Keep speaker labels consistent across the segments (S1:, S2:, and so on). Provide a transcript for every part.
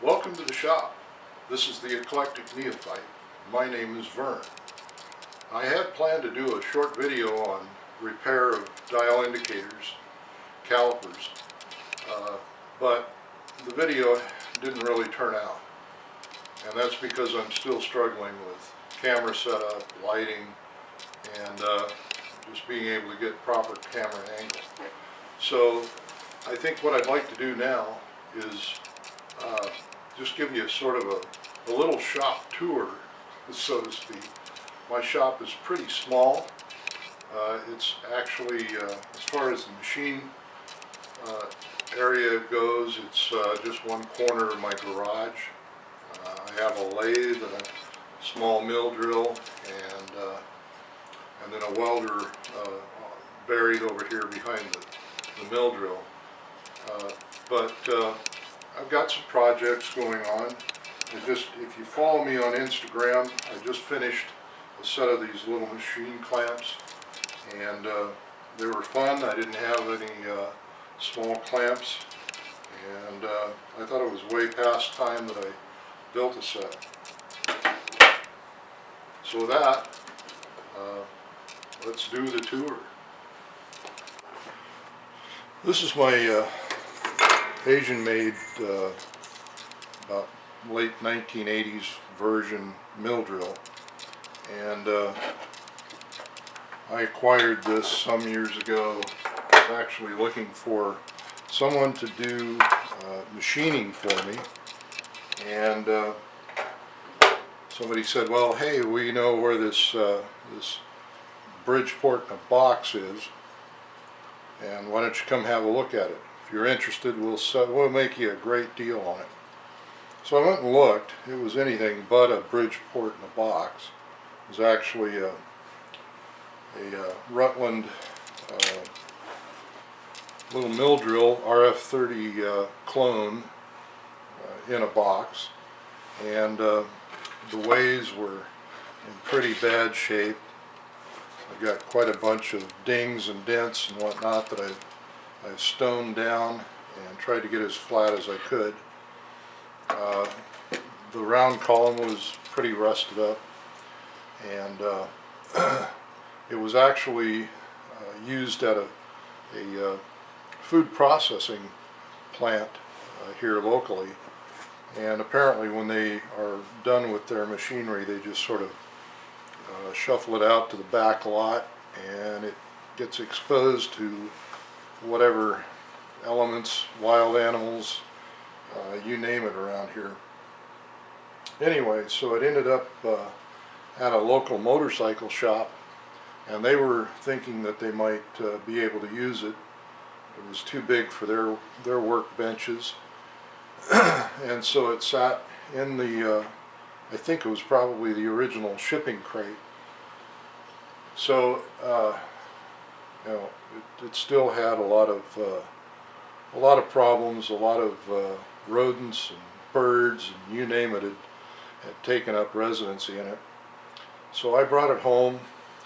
S1: Welcome to the shop. This is the Eclectic Neophyte. My name is Vern. I had planned to do a short video on repair of dial indicators, calipers, but the video didn't really turn out. And that's because I'm still struggling with camera setup, lighting, and just being able to get proper camera angle. So I think what I'd like to do now is just give you sort of a little shop tour, so to speak. My shop is pretty small. It's actually, as far as the machine area goes, it's just one corner of my garage. I have a lathe and a small mill drill and then a welder buried over here behind the mill drill. But I've got some projects going on. If you follow me on Instagram, I just finished a set of these little machine clamps, and they were fun. I didn't have any small clamps, and I thought it was way past time that I built a set. So with that, let's do the tour. This is my Asian-made, about late 1980s version mill drill, and I acquired this some years ago. I was actually looking for someone to do machining for me, and somebody said, well, hey, we know where this Bridgeport in a box is, and why don't you come have a look at it? If you're interested, we'll make you a great deal on it. So I went and looked. It was anything but a Bridgeport in a box. It was actually a Rutland little mill drill RF30 clone in a box, and the ways were in pretty bad shape. I've got quite a bunch of dings and dents and whatnot that I've stoned down and tried to get as flat as I could. The round column was pretty rusted up, and it was actually used at a food processing plant here locally, and apparently when they are done with their machinery, they just sort of shuffle it out to the back lot, and it gets exposed to whatever elements, wild animals, you name it around here. Anyway, so it ended up at a local motorcycle shop, and they were thinking that they might be able to use it. It was too big for their work benches, and so it sat in the I think it was probably the original shipping crate. So you know, it still had a lot of problems. A lot of rodents and birds and you name it had taken up residency in it. So I brought it home,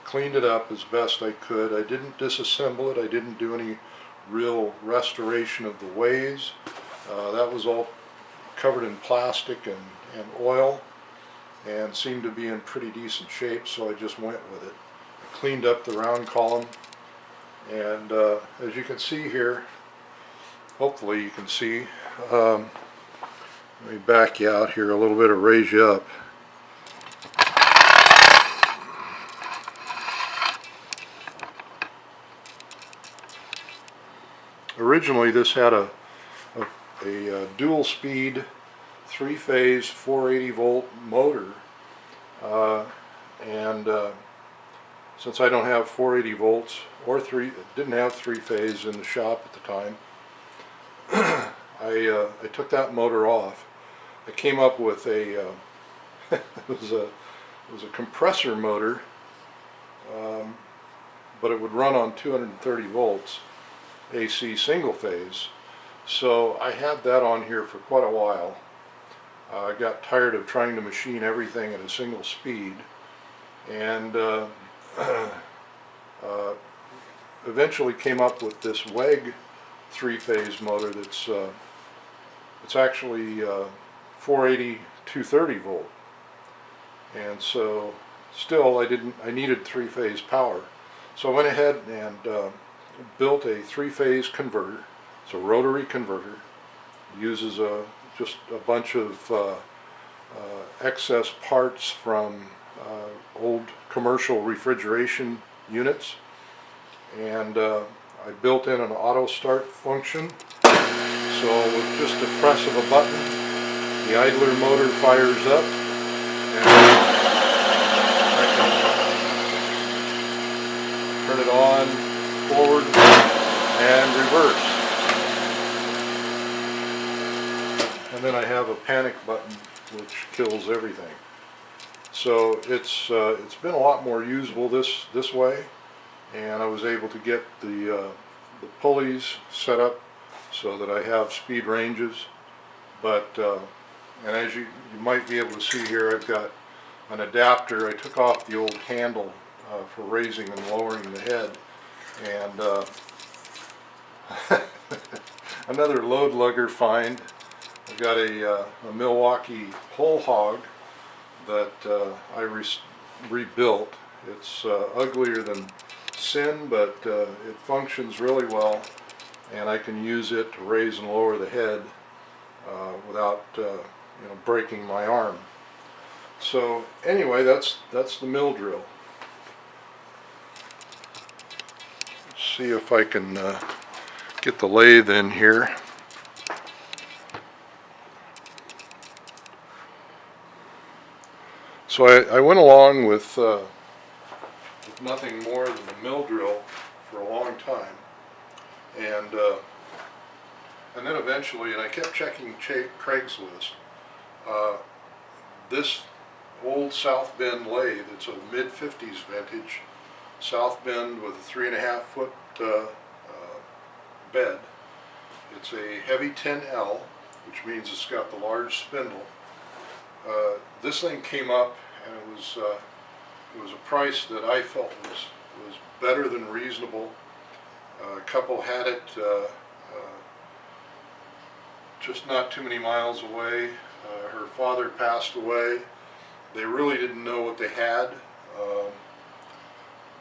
S1: cleaned it up as best I could. I didn't disassemble it. I didn't do any real restoration of the ways. That was all covered in plastic and oil, and seemed to be in pretty decent shape, so I just went with it. I cleaned up the round column, and as you can see here, hopefully you can see, let me back you out here a little bit or raise you up. Originally this had a dual speed 3-phase 480 volt motor, and since I don't have 480 volts or didn't have 3-phase in the shop at the time, I took that motor off. I came up with a it was a compressor motor, but it would run on 230 volts AC single phase. So I had that on here for quite a while. I got tired of trying to machine everything at a single speed, and eventually came up with this WEG 3-phase motor that's it's actually 480 230 volt, and so still I needed three-phase power. So I went ahead and built a three-phase converter. It's a rotary converter. It uses just a bunch of excess parts from old commercial refrigeration units, and I built in an auto start function. So with just the press of a button, the idler motor fires up, and I can turn it on, forward, and reverse. And then I have a panic button which kills everything. So it's been a lot more usable this way, and I was able to get the pulleys set up so that I have speed ranges. But and as you might be able to see here, I've got an adapter. I took off the old handle for raising and lowering the head, and another load lugger find. I've got a Milwaukee whole hog that I rebuilt. It's uglier than sin, but it functions really well, and I can use it to raise and lower the head without breaking my arm. So anyway, that's the mill drill. Let's see if I can get the lathe in here. So I went along with nothing more than the mill drill for a long time, and then eventually, and I kept checking Craigslist. This old South Bend lathe, it's a mid-50s vintage South Bend with a 3.5 foot bed. It's a heavy 10L, which means it's got the large spindle. This thing came up, and it was a price that I felt was better than reasonable. A couple had it just not too many miles away. Her father passed away. They really didn't know what they had,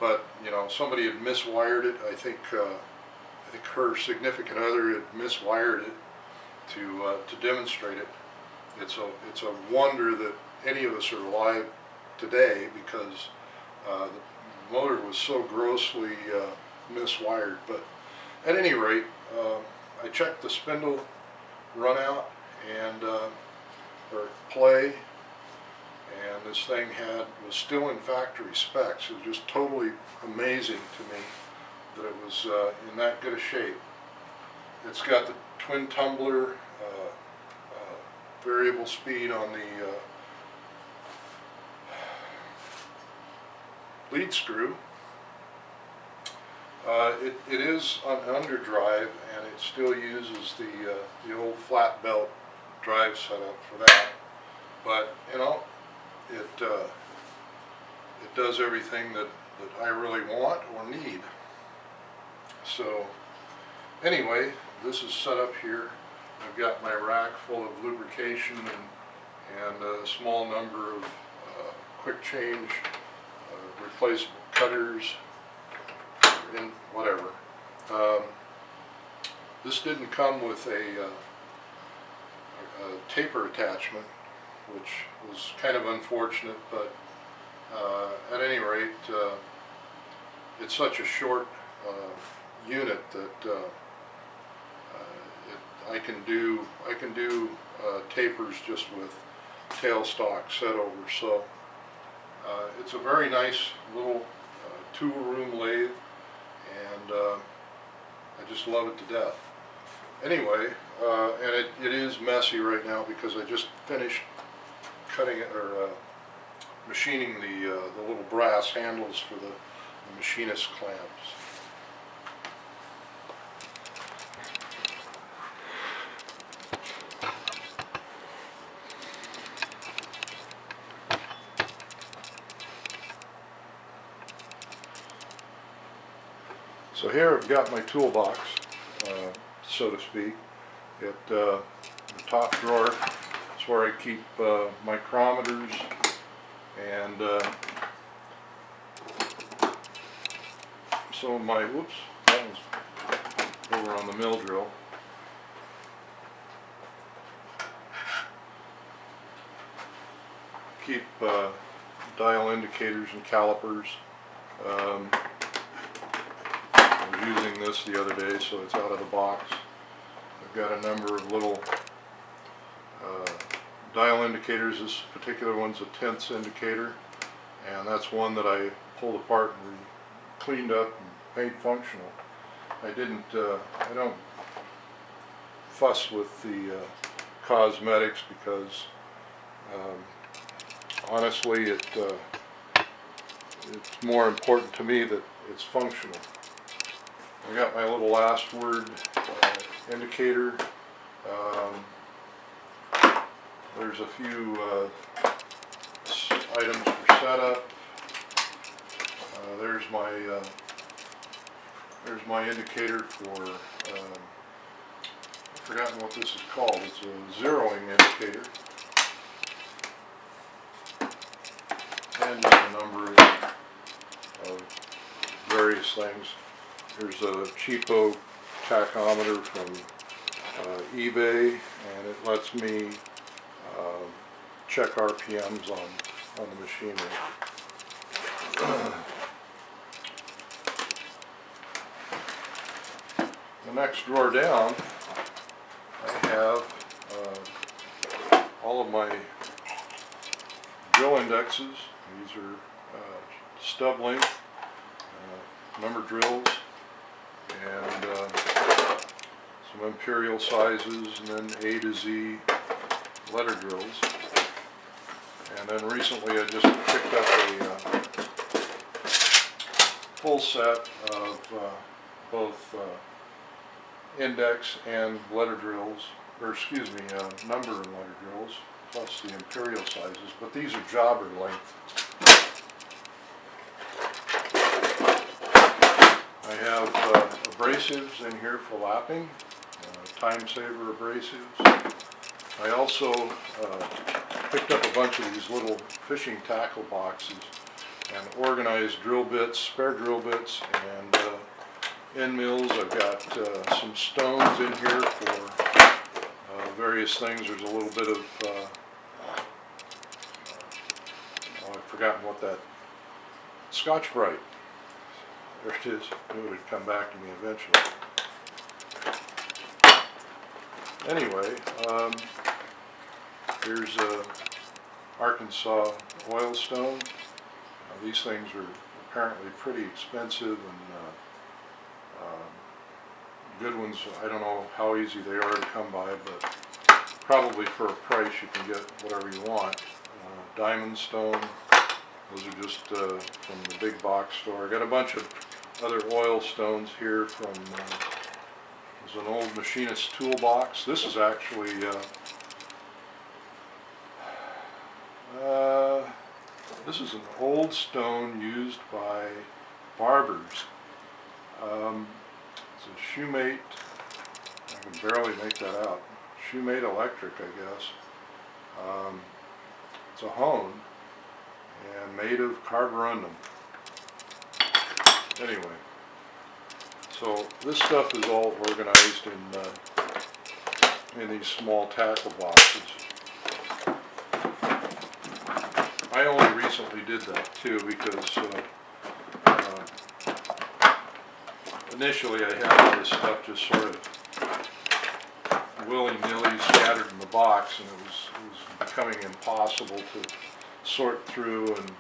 S1: but somebody had miswired it. I think her significant other had miswired it to demonstrate it. It's a wonder that any of us are alive today, because the motor was so grossly miswired. But at any rate, I checked the spindle run out and or play, and this thing was still in factory specs. It was just totally amazing to me that it was in that good a shape. It's got the twin tumbler, variable speed on the lead screw. It is on underdrive, and it still uses the old flat belt drive setup for that. But it does everything that I really want or need. So anyway, this is set up here. I've got my rack full of lubrication and a small number of quick change replaceable cutters and whatever. This didn't come with a taper attachment, which was kind of unfortunate, but at any rate, it's such a short unit that I can do tapers just with tailstock set over. So it's a very nice little tool room lathe, and I just love it to death. Anyway, and it is messy right now because I just finished cutting it, or machining the little brass handles for the machinist clamps. So here I've got my toolbox, so to speak. The top drawer is That's where I keep micrometers and some of my, whoops, that was over on the mill drill. Keep dial indicators and calipers. I was using this the other day, so it's out of the box. I've got a number of little dial indicators. This particular one's a tenths indicator, and that's one that I pulled apart and cleaned up and made functional. I don't fuss with the cosmetics because honestly it's more important to me that it's functional. I got my little last word indicator. There's a few items for setup. There's my indicator for, I've forgotten what this is called. It's a zeroing indicator. And just a number of various things. There's a cheapo tachometer from eBay, and it lets me check RPMs on the machinery. The next drawer down, I have all of my drill indexes. These are stub length, number drills, and some imperial sizes, and then A to Z letter drills. And then recently I just picked up a full set of both index and letter drills, or excuse me, number and letter drills, plus the imperial sizes, but these are jobber length. I have abrasives in here for lapping, time saver abrasives. I also picked up a bunch of these little fishing tackle boxes and organized drill bits, spare drill bits, and end mills. I've got some stones in here for various things. There's a little bit of, I've forgotten what that, Scotch-Brite. There it is. I knew it would come back to me eventually. Anyway, here's a Arkansas oil stone. These things are apparently pretty expensive, and good ones, I don't know how easy they are to come by, but probably for a price you can get whatever you want. Diamond stone, those are just from the big box store. I got a bunch of other oil stones here from, there's an old machinist toolbox. This is actually, this is an old stone used by barbers. It's a Shoemate, I can barely make that out. Shoemate electric, I guess. It's a hone and made of carborundum. Anyway, so this stuff is all organized in these small tackle boxes. I only recently did that too, because initially I had all this stuff just sort of willy-nilly scattered in the box, and it was becoming impossible to sort through and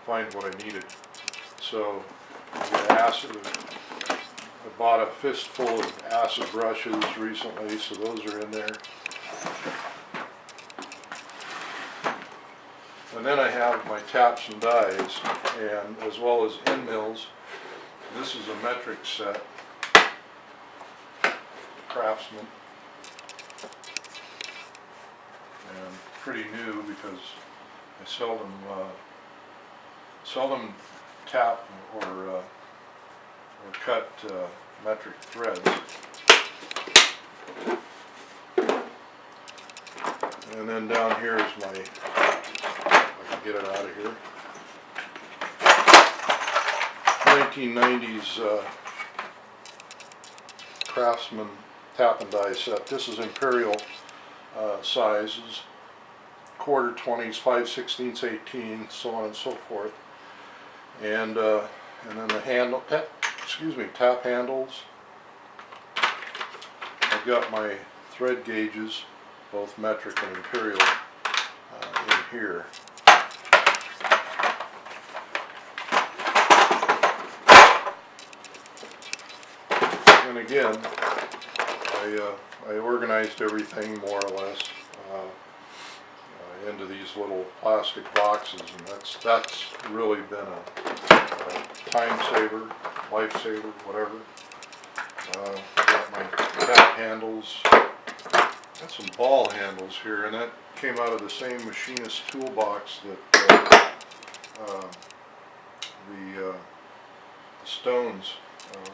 S1: find what I needed. So the acid, I bought a fistful of acid brushes recently, so those are in there. And then I have my taps and dies, and as well as end mills. This is a metric set, Craftsman, and pretty new because I seldom tap or cut metric threads. And then down here is my, if I can get it out of here, 1990s Craftsman tap and die set. This is imperial sizes, quarter 20s, 5/16, 18, so on and so forth. And then the handle, tap handles. I've got my thread gauges, both metric and imperial, in here. And again, I organized everything more or less into these little plastic boxes, and that's really been a time saver, lifesaver, whatever. Got my tap handles. Got some ball handles here, and that came out of the same machinist toolbox that the stones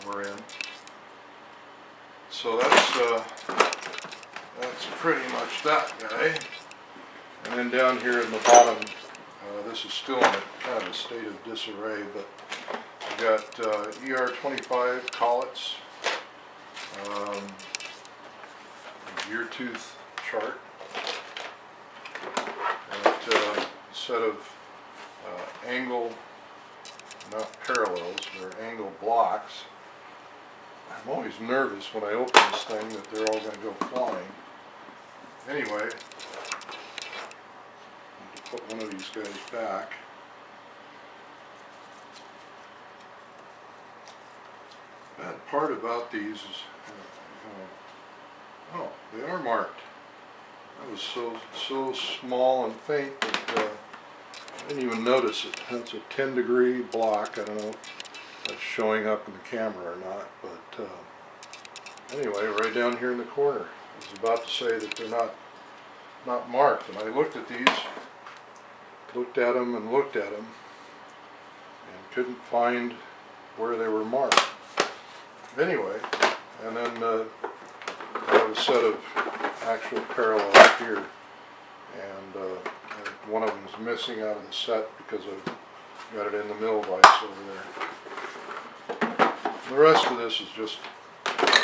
S1: were in. So that's pretty much that guy. And then down here in the bottom, this is still in kind of a state of disarray, but I've got ER25 collets, a gear tooth chart, and a set of angle, not parallels, they're angle blocks. I'm always nervous when I open this thing that they're all going to go flying. Anyway, put one of these guys back. Bad part about these is, oh, they are marked. That was so small and faint that I didn't even notice it. That's a 10-degree block. I don't know if that's showing up in the camera or not, but anyway, right down here in the corner. I was about to say that they're not marked, and I looked at these. Looked at them and looked at them and couldn't find where they were marked. Anyway, and then I have a set of actual parallels here, and one of them is missing out of the set because I've got it in the mill vise over there. The rest of this is just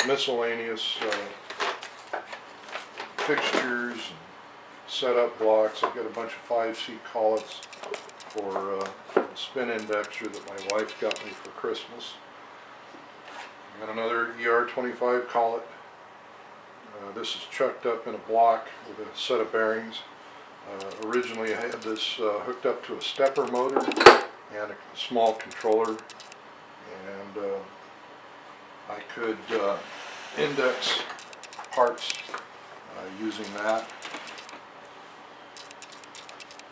S1: miscellaneous fixtures and setup blocks. I've got a bunch of 5C collets for a spin indexer that my wife got me for Christmas. I've got another ER25 collet. This is chucked up in a block with a set of bearings. Originally I had this hooked up to a stepper motor and a small controller, and I could index parts using that.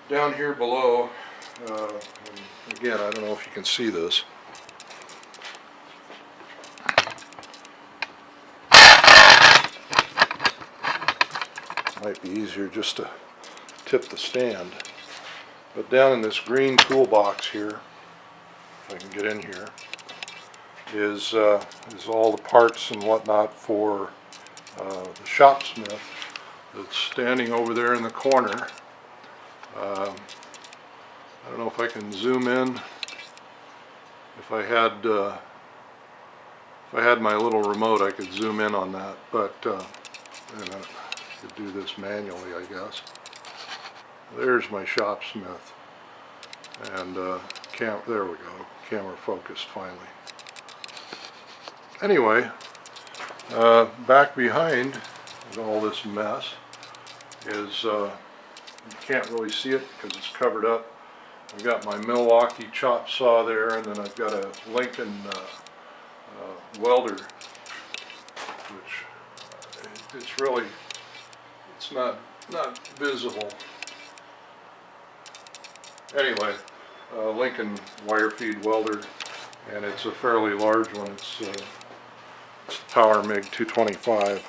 S1: Down here below, and again, I don't know if you can see this. Might be easier just to tip the stand. But down in this green toolbox here, if I can get in here, is all the parts and whatnot for the Shopsmith that's standing over there in the corner. I don't know if I can zoom in. If I had my little remote, I could zoom in on that, but I could do this manually, I guess. There's my Shopsmith, and there we go, camera focused finally. Anyway, back behind all this mess is, you can't really see it because it's covered up. I've got my Milwaukee chop saw there, and then I've got a Lincoln welder, which it's not visible. Anyway, Lincoln wire feed welder, and it's a fairly large one. It's Power MIG 225.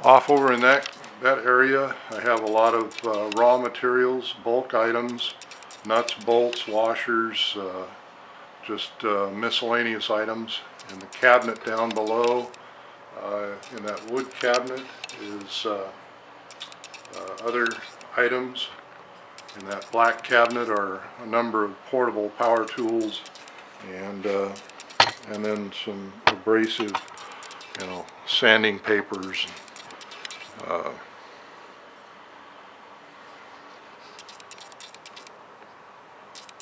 S1: Off over in that area, I have a lot of raw materials, bulk items, nuts, bolts, washers, just miscellaneous items. In the cabinet down below, in that wood cabinet, is other items. In that black cabinet are a number of portable power tools and then some abrasive, sanding papers,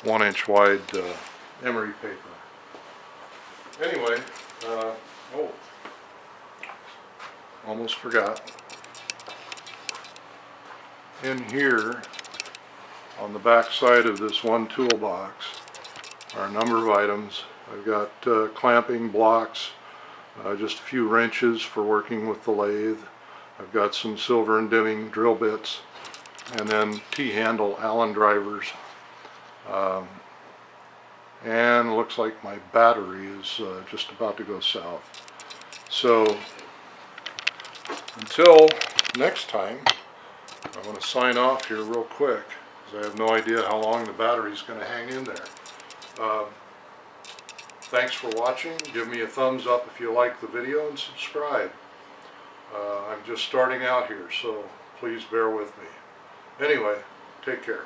S1: 1-inch wide emery paper. Anyway, oh, almost forgot. In here, on the back side of this one toolbox, are a number of items. I've got clamping blocks, just a few wrenches for working with the lathe. I've got some silver and dimming drill bits, and then T-handle Allen drivers. And it looks like my battery is just about to go south. So until next time, I'm going to sign off here real quick, because I have no idea how long the battery is going to hang in there. Thanks for watching. Give me a thumbs up if you like the video, and subscribe. I'm just starting out here, so please bear with me. Anyway, take care.